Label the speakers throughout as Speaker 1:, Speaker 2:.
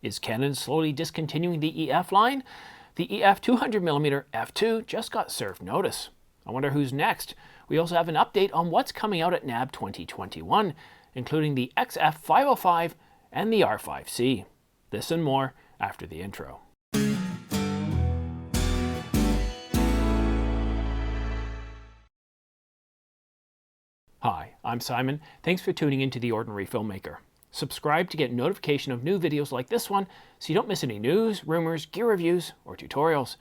Speaker 1: Is Canon slowly discontinuing the EF line? The EF 200mm f2 just got served notice. I wonder who's next. We also have an update on what's coming out at NAB 2021, including the XF505 and the R5C. This and more after the intro. Hi, I'm Simon. Thanks for tuning into The Ordinary Filmmaker. Subscribe to get notification of new videos like this one so you don't miss any news, rumors, gear reviews, or tutorials.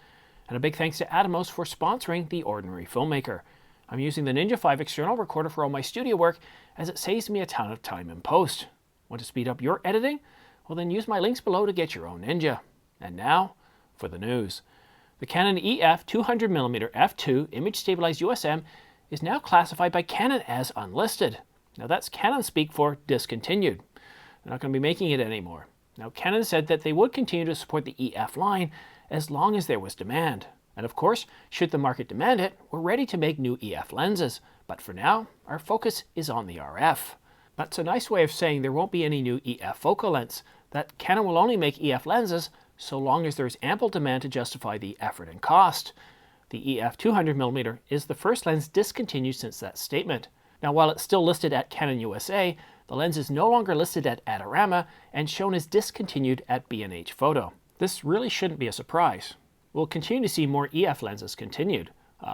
Speaker 1: And a big thanks to Atomos for sponsoring The Ordinary Filmmaker. I'm using the Ninja 5 external recorder for all my studio work as it saves me a ton of time in post. Want to speed up your editing? Well, then use my links below to get your own Ninja. And now, for the news. The Canon EF 200mm f2 image stabilized USM is now classified by Canon as unlisted. Now that's Canon speak for discontinued. They're not going to be making it anymore. Now Canon said that they would continue to support the EF line as long as there was demand. And of course, should the market demand it, we're ready to make new EF lenses. But for now, our focus is on the RF. That's a nice way of saying there won't be any new EF focal lengths, that Canon will only make EF lenses so long as there's ample demand to justify the effort and cost. The EF 200mm is the first lens discontinued since that statement. Now while it's still listed at Canon USA, the lens is no longer listed at Adorama and shown as discontinued at B&H Photo. This really shouldn't be a surprise. We'll continue to see more EF lenses continued.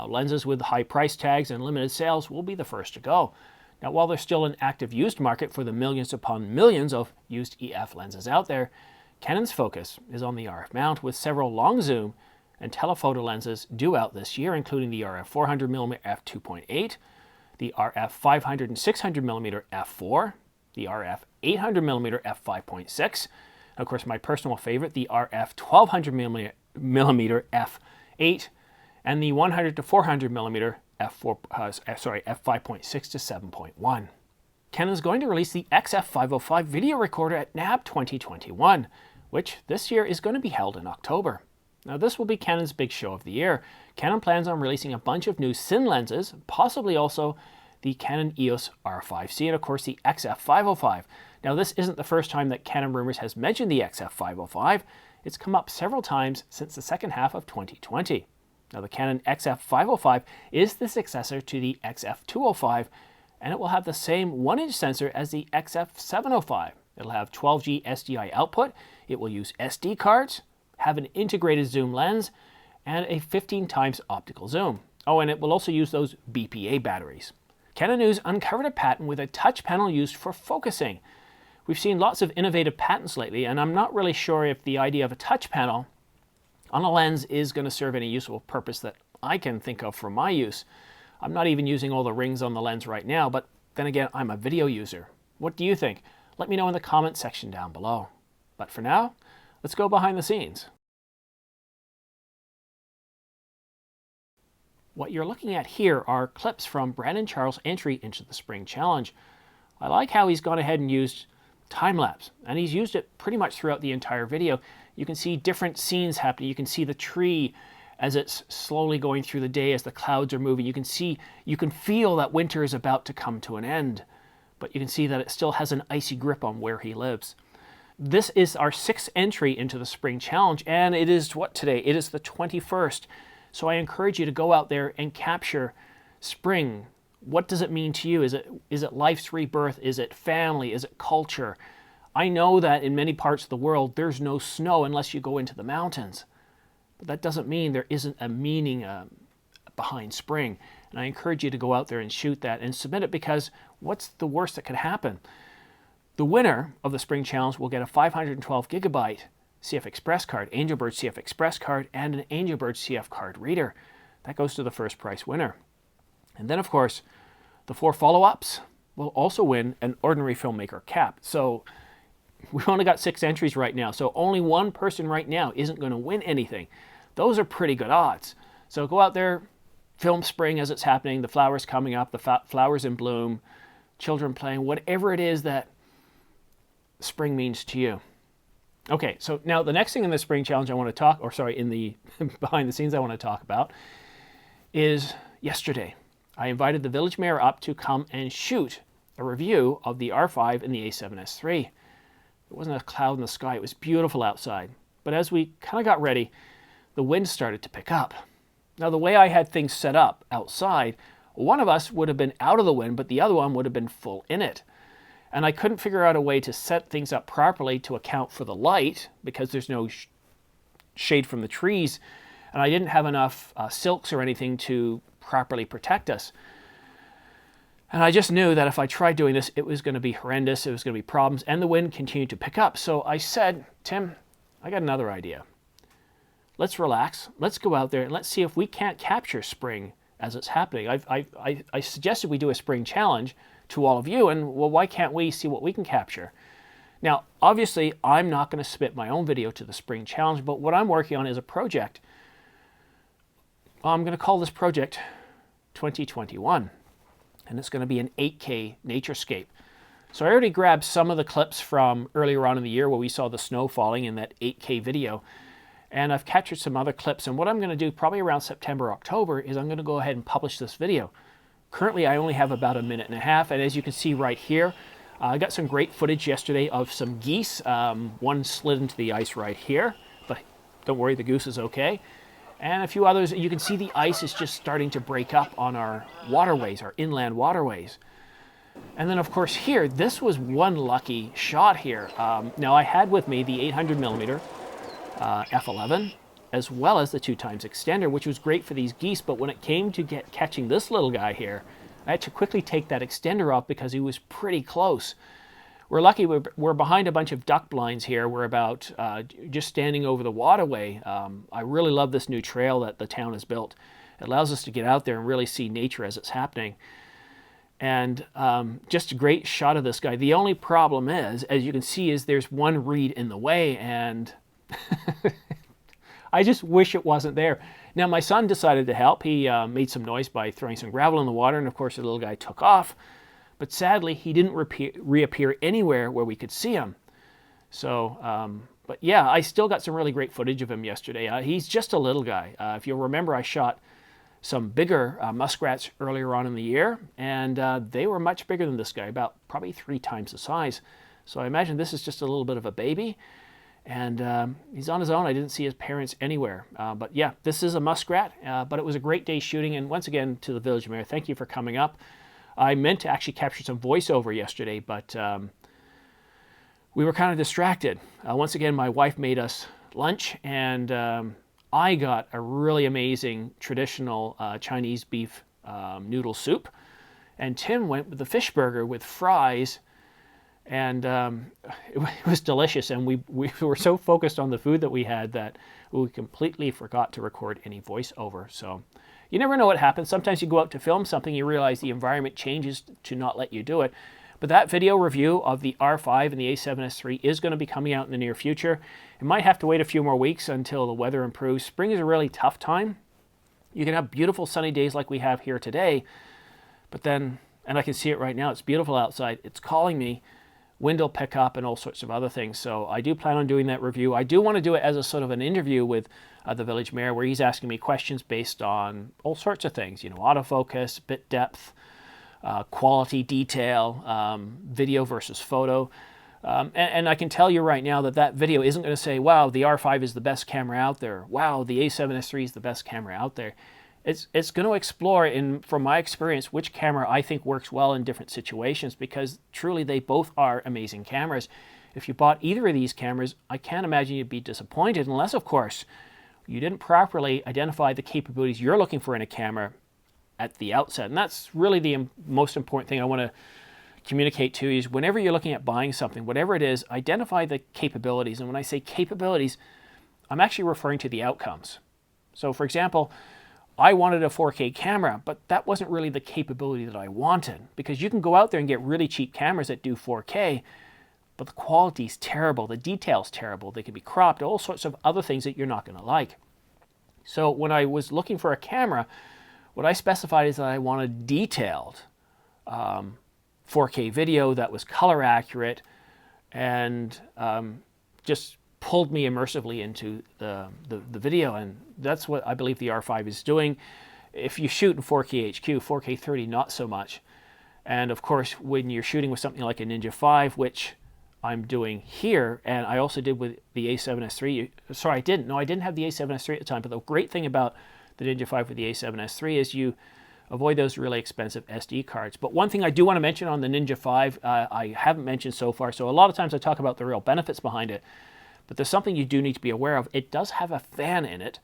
Speaker 1: Lenses with high price tags and limited sales will be the first to go. Now while there's still an active used market for the millions upon millions of used EF lenses out there, Canon's focus is on the RF mount with several long zoom and telephoto lenses due out this year, including the RF 400mm f2.8, the RF 500 and 600mm f4, the RF 800mm f5.6, of course my personal favorite, the RF 1200mm f8, and the 100 to 400mm f5.6 to 7.1. Canon is going to release the XF505 video recorder at NAB 2021, which this year is going to be held in October. Now this will be Canon's big show of the year. Canon plans on releasing a bunch of new Cine lenses, possibly also the Canon EOS R5C and of course the XF505. Now this isn't the first time that Canon Rumors has mentioned the XF505. It's come up several times since the second half of 2020. Now the Canon XF505 is the successor to the XF205 and it will have the same 1-inch sensor as the XF705. It'll have 12G SDI output, it will use SD cards, have an integrated zoom lens, and a 15 times optical zoom. Oh, and it will also use those BPA batteries. Canon News uncovered a patent with a touch panel used for focusing. We've seen lots of innovative patents lately, and I'm not really sure if the idea of a touch panel on a lens is going to serve any useful purpose that I can think of for my use. I'm not even using all the rings on the lens right now, but then again, I'm a video user. What do you think? Let me know in the comment section down below. But for now, let's go behind the scenes. What you're looking at here are clips from Brandon Charles' entry into the Spring Challenge. I like how he's gone ahead and used time-lapse, and he's used it pretty much throughout the entire video. You can see different scenes happening. You can see the tree as it's slowly going through the day as the clouds are moving. You can feel that winter is about to come to an end, but you can see that it still has an icy grip on where he lives. This is our 6th entry into the Spring Challenge, and it is what today? It is the 21st. So I encourage you to go out there and capture spring. What does it mean to you? Is it life's rebirth? Is it family? Is it culture? I know that in many parts of the world there's no snow unless you go into the mountains. But that doesn't mean there isn't a meaning behind spring. And I encourage you to go out there and shoot that and submit it, because what's the worst that could happen? The winner of the Spring Challenge will get a 512 gigabyte CF Express card, Angelbird CF Express card, and an Angelbird CF card reader. That goes to the first prize winner. And then, of course, the 4 follow-ups will also win an Ordinary Filmmaker cap. So we've only got 6 entries right now, so only one person right now isn't going to win anything. Those are pretty good odds. So go out there, film spring as it's happening, the flowers coming up, the flowers in bloom, children playing, whatever it is that spring means to you. Okay, so now the next thing in the Spring Challenge I want to talk, or sorry, in the behind the scenes I want to talk about is yesterday. I invited the village mayor up to come and shoot a review of the R5 and the A7S III. There wasn't a cloud in the sky. It was beautiful outside. But as we kind of got ready, the wind started to pick up. Now, the way I had things set up outside, one of us would have been out of the wind, but the other one would have been full in it. And I couldn't figure out a way to set things up properly to account for the light, because there's no shade from the trees, and I didn't have enough silks or anything to properly protect us. And I just knew that if I tried doing this, it was going to be horrendous, it was going to be problems, and the wind continued to pick up. So I said, Tim, I got another idea. Let's relax, let's go out there, and let's see if we can't capture spring as it's happening. I suggested we do a spring challenge to all of you, and well, why can't we see what we can capture? Now, obviously, I'm not going to submit my own video to the spring challenge, but what I'm working on is a project. I'm going to call this project 2021, and it's going to be an 8K naturescape. So I already grabbed some of the clips from earlier on in the year where we saw the snow falling in that 8K video, and I've captured some other clips. And what I'm going to do probably around September, October is I'm going to go ahead and publish this video. Currently, I only have about 1.5 minutes, and as you can see right here, I got some great footage yesterday of some geese. One slid into the ice right here, but don't worry, the goose is okay. And a few others. You can see the ice is just starting to break up on our waterways, our inland waterways. And then, of course, here, this was one lucky shot here. Now, I had with me the 800mm f11, as well as the 2x extender, which was great for these geese. But when it came to catching this little guy here, I had to quickly take that extender off because he was pretty close. We're lucky we're behind a bunch of duck blinds here. We're about just standing over the waterway. I really love this new trail that the town has built. It allows us to get out there and really see nature as it's happening. And just a great shot of this guy. The only problem is, as you can see, is there's one reed in the way, and I just wish it wasn't there. Now, my son decided to help. He made some noise by throwing some gravel in the water, and of course the little guy took off. But sadly, he didn't reappear anywhere where we could see him. So, but yeah, I still got some really great footage of him yesterday. He's just a little guy. If you'll remember, I shot some bigger muskrats earlier on in the year, and they were much bigger than this guy, about probably 3 times the size. So I imagine this is just a little bit of a baby. And he's on his own. I didn't see his parents anywhere. But yeah, this is a muskrat, but it was a great day shooting. And once again, to the village mayor, thank you for coming up. I meant to actually capture some voiceover yesterday, but we were kind of distracted. Once again, my wife made us lunch, and I got a really amazing traditional Chinese beef noodle soup. And Tim went with the fish burger with fries. And it was delicious, and we were so focused on the food that we had that we completely forgot to record any voiceover. So you never know what happens. Sometimes you go out to film something, you realize the environment changes to not let you do it. But that video review of the R5 and the A7S III is going to be coming out in the near future. It might have to wait a few more weeks until the weather improves. Spring is a really tough time. You can have beautiful sunny days like we have here today, but then, and I can see it right now, it's beautiful outside, it's calling me. Wind will pick up and all sorts of other things. So I do plan on doing that review. I do want to do it as a sort of an interview with the village mayor, where he's asking me questions based on all sorts of things, you know, autofocus, bit depth, quality, detail, video versus photo. And I can tell you right now that that video isn't going to say, wow, the R5 is the best camera out there. Wow, the A7S III is the best camera out there. It's going to explore, from my experience, which camera I think works well in different situations, because truly they both are amazing cameras. If you bought either of these cameras, I can't imagine you'd be disappointed, unless, of course, you didn't properly identify the capabilities you're looking for in a camera at the outset. And that's really the most important thing I want to communicate to you, is whenever you're looking at buying something, whatever it is, identify the capabilities. And when I say capabilities, I'm actually referring to the outcomes. So, for example, I wanted a 4K camera, but that wasn't really the capability that I wanted, because you can go out there and get really cheap cameras that do 4K, but the quality's terrible, the detail's terrible, they can be cropped, all sorts of other things that you're not going to like. So when I was looking for a camera, what I specified is that I wanted detailed 4K video that was color accurate and just pulled me immersively into the video, and that's what I believe the R5 is doing. If you shoot in 4K HQ, 4K 30 not so much. And of course, when you're shooting with something like a Ninja 5, which I'm doing here, and I also did with the A7S III. Sorry, I didn't. No, I didn't have the A7S III at the time, but the great thing about the Ninja 5 with the A7S III is you avoid those really expensive SD cards. But one thing I do want to mention on the Ninja 5, I haven't mentioned so far, so a lot of times I talk about the real benefits behind it, but there's something you do need to be aware of. It does have a fan in it,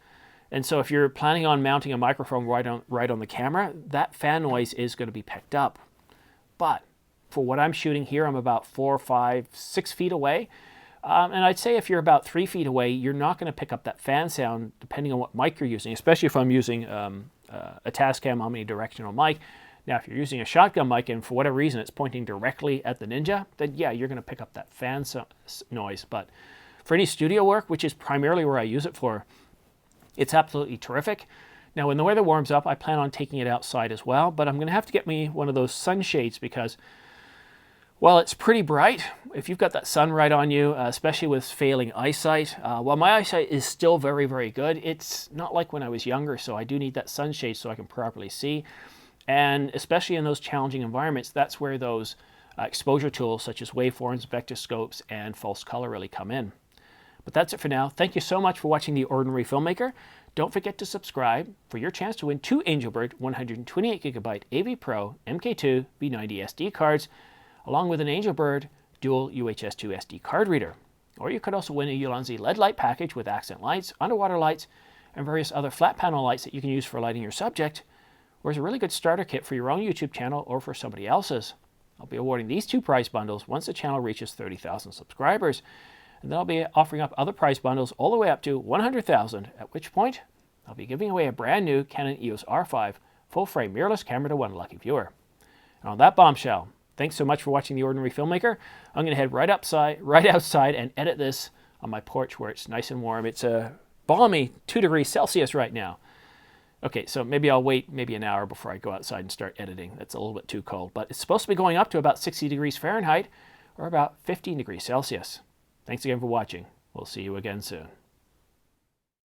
Speaker 1: and so if you're planning on mounting a microphone right on the camera, that fan noise is going to be picked up. But for what I'm shooting here, I'm about 4, 5, 6 feet away. And I'd say if you're about 3 feet away, you're not going to pick up that fan sound depending on what mic you're using, especially if I'm using a Tascam omnidirectional mic. Now, if you're using a shotgun mic and for whatever reason it's pointing directly at the Ninja, then yeah, you're going to pick up that fan noise. But for any studio work, which is primarily where I use it for, it's absolutely terrific. Now, when the weather warms up, I plan on taking it outside as well, but I'm going to have to get me one of those sunshades because, well, it's pretty bright. If you've got that sun right on you, especially with failing eyesight, well, my eyesight is still very, very good. It's not like when I was younger, so I do need that sunshade so I can properly see. And especially in those challenging environments, that's where those exposure tools such as waveforms, vectorscopes, and false color really come in. But that's it for now. Thank you so much for watching The Ordinary Filmmaker. Don't forget to subscribe for your chance to win 2 Angelbird 128GB AV Pro MK2 V90 SD cards, along with an Angelbird dual UHS-2 SD card reader. Or you could also win a Ulanzi LED light package with accent lights, underwater lights, and various other flat panel lights that you can use for lighting your subject, or as a really good starter kit for your own YouTube channel or for somebody else's. I'll be awarding these 2 prize bundles once the channel reaches 30,000 subscribers. And then I'll be offering up other prize bundles all the way up to 100,000, at which point I'll be giving away a brand new Canon EOS R5 full-frame mirrorless camera to one lucky viewer. And on that bombshell, thanks so much for watching The Ordinary Filmmaker. I'm going to head right outside and edit this on my porch where it's nice and warm. It's a balmy 2 degrees Celsius right now. Okay, so maybe I'll wait maybe an hour before I go outside and start editing. That's a little bit too cold, but it's supposed to be going up to about 60 degrees Fahrenheit or about 15 degrees Celsius. Thanks again for watching. We'll see you again soon.